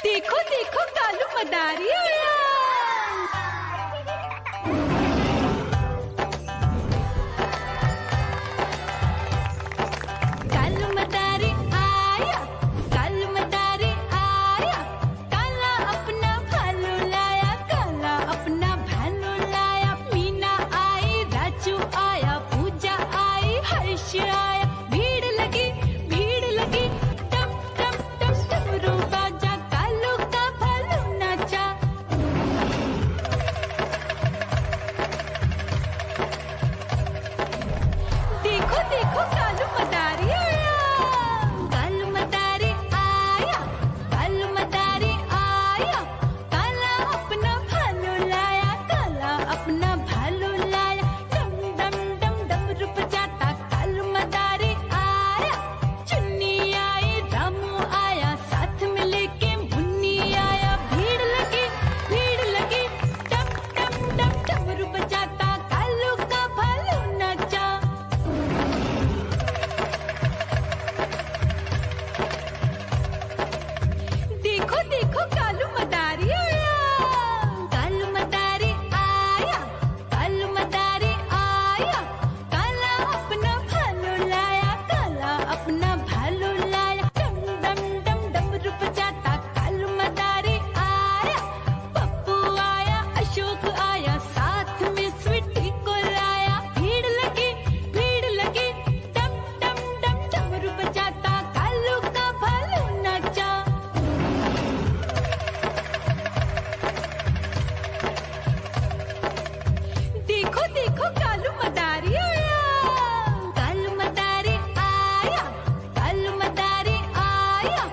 देखो देखो कालू मदारी आया। कालू मदारी आया, कालू मदारी आया, काला अपना भालू लाया, काला अपना भालू लाया। मीना आई, राजू आया, पूजा आई, हर्ष आया। भीड़ लगी टम टम टम डमरू बाजा, कालू का भालू नाचा। देखो देखो कालू मदारी आया, कालू मदारी आया, कालू मदारी आया, काला अपना भालू लाया, काला अपना भालू लाया। डम डम डम डमरू बजाता कालू मदारी आया। चुन्नी आई, रामू आया, साथ में लेके मुन्नी आया। भीड़ लगी टम टम टम डमरू बजाता कालू का भालू नाचा। देखो देखो कालू मदारी आया, कालू मदारी आया, कालू मदारी आया, काला अपना भालू लाया, काला अपना भालू लाया। डम डम डम डमरू बजाता कालू मदारी आया। पप्पू आया, अशोक आया, साथ में स्वीटी को लाया। भीड़ लगी टम टम डम डमरू बजाता कालू का भालू नाचा। देखो देखो कालू मदारी आया, कालू मदारी आया, कालू मदारी आया,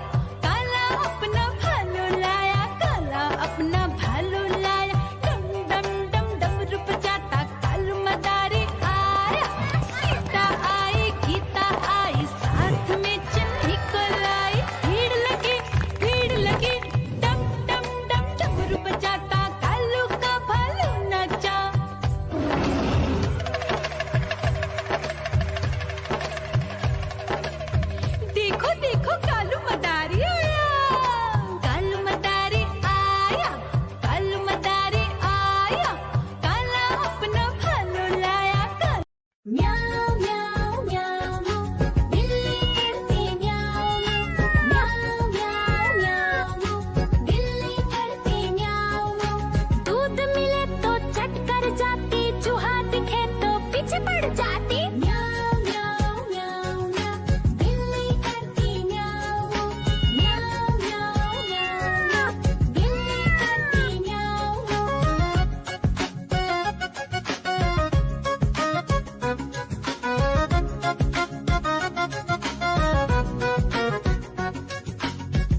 काला अपना भालू लाया, काला अपना भालू लाया। डम डम डम डमरू बजाता कालू मदारी आया। सीता आई, गीता आई, साथ में चन्नी को लाई। भीड़ लगी डम डम डम डमरू बजाता कालू का भालू नाचा। देखो देखो कालू मदारी आया, कालू मदारी आया, कालू मदारी आया, काला अपना भालू लाया। म्याऊ म्याऊ म्याऊ, बिल्ली करती म्याऊ म्याऊ म्याऊ म्याऊ, बिल्ली करती म्याऊ। दूध मिले तो चट कर जाती, चूहा दिखे तो पीछे पड़ जाती। म्याऊ म्याऊ म्याऊ म्याऊ, बिल्ली करती म्याऊ म्याऊ म्याऊ म्याऊ, बिल्ली करती म्याऊ।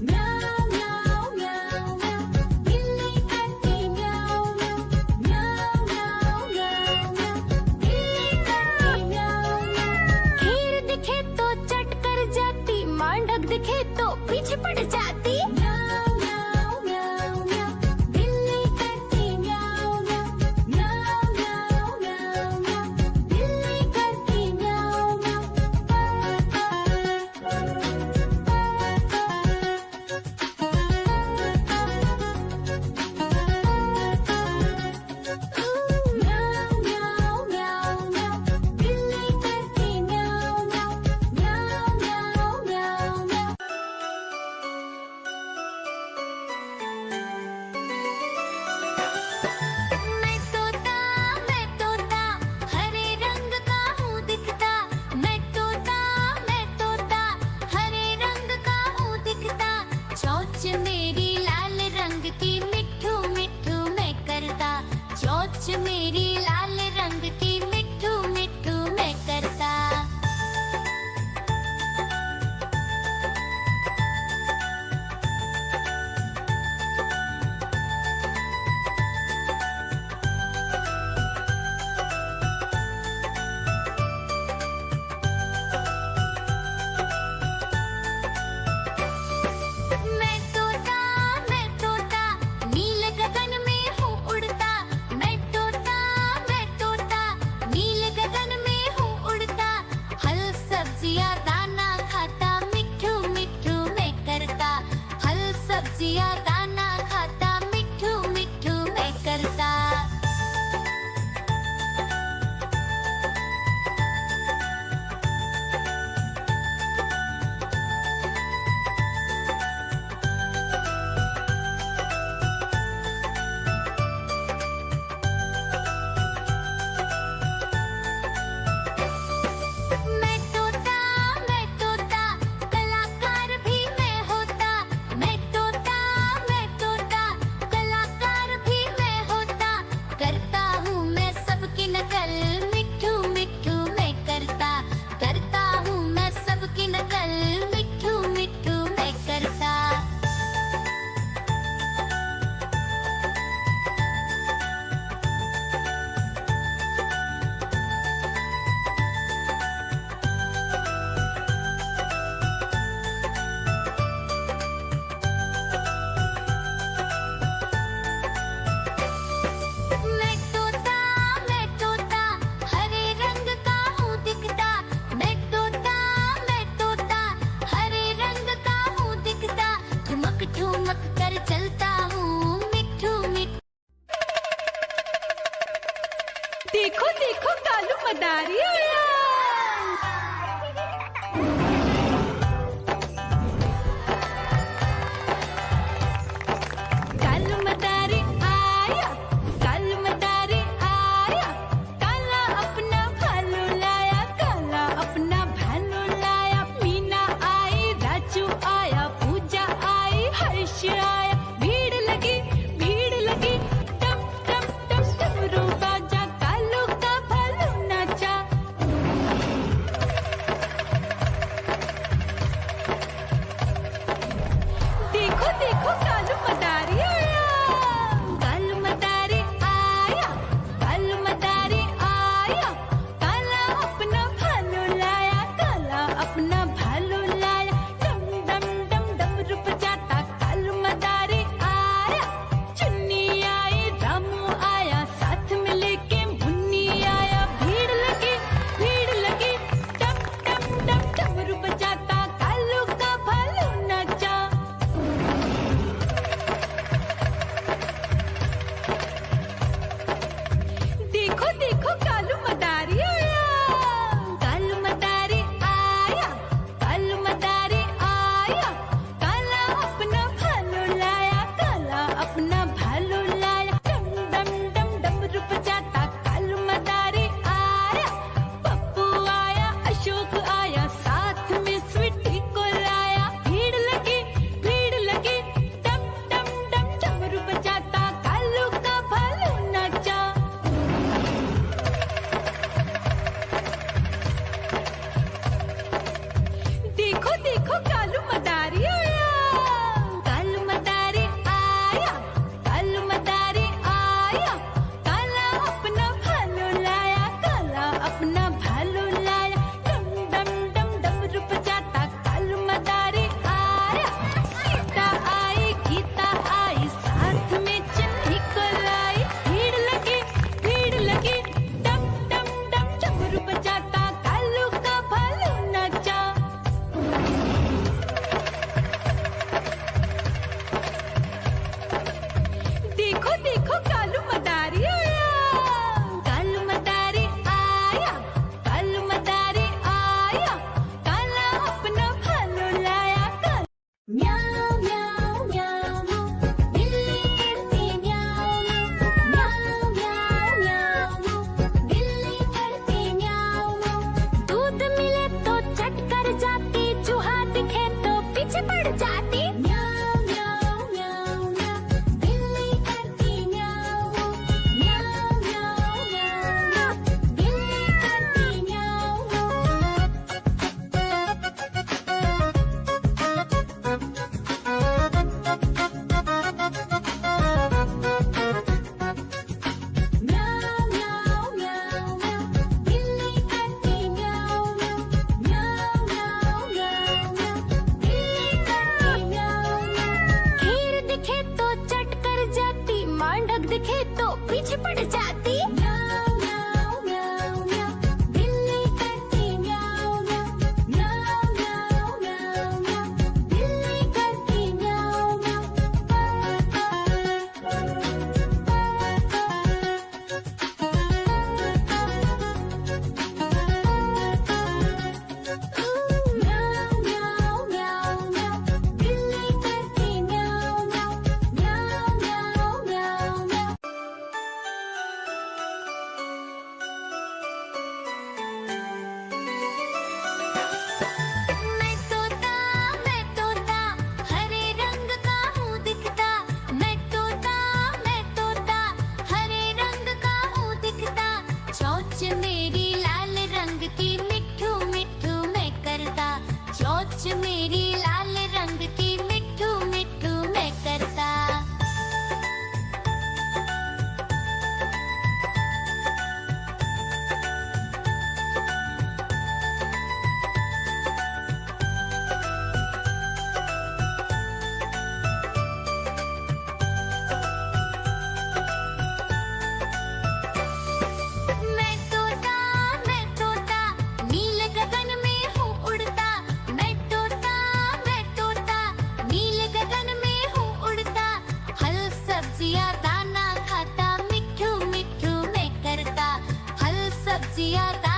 म्याऊ म्याऊ म्याऊ म्याऊ, बिल्ली करती म्याऊ म्याऊ म्याऊ म्याऊ म्याऊ, बिल्ली करती म्याऊ। खीर दिखे तो चट कर जाती, मांडक दिखे तो पीछे पड़ जाती। म्याऊ म्याऊ म्याऊ म्याऊ, बिल्ली करती म्याऊ म्याऊ म्याऊ म्याऊ म्याऊ म्याऊ, बिल्ली करती म्याऊ म्याऊ म्याऊ म्याऊ म्याऊ, बिल्ली करती म्याऊ म्याऊ म्याऊ म्याऊ म्याऊ म्याऊ। पर चलता हूँ मिठू मिठू। देखो देखो कालू मदारी आया। कालू मदारी आया, कालू मदारी आया, काला अपना भालू लाया, काला अपना भालू लाया। मीना आई, राजू आया, पूजा आई, हर्ष आया। भीड़ लगी टम टम टम डमरू बाजा, कालू का भालू नाचा। देखो देखो कालू मदारी आया, कालू मदारी आया, कालू मदारी आया, काला अपना भालू लाया, काला अपना भालू लाया। डम डम डम डमरू बजाता कालू मदारी आया। चुन्नी आई, रामू आया, साथ में लेके मुन्नी आया। भीड़ लगी टम टम टम डमरू बजाता कालू का भालू नाचा। देखो देखो कालू मदारी आया, कालू मदारी आया, कालू मदारी आया, काला अपना भालू लाया, काला अपना भालू लाया। डम डम डम डमरू बजाता कालू मदारी आया। पप्पू आया, अशोक आया, साथ में स्वीटी को लाया। भीड़ लगी टम टम टम डमरू बजाता कालू का भालू नाचा। देखो देखो कालू मदारी आया, कालू मदारी आया, कालू मदारी आया, काला अपना भालू लाया, काला अपना भालू लाया। डम डम डम डमरू बजाता कालू मदारी आया। सीता आई, गीता आई, साथ में चन्नी को लाई। भीड़ लगी डम डम डम डमरू बजाता कालू का भालू नाचा। हंसी आता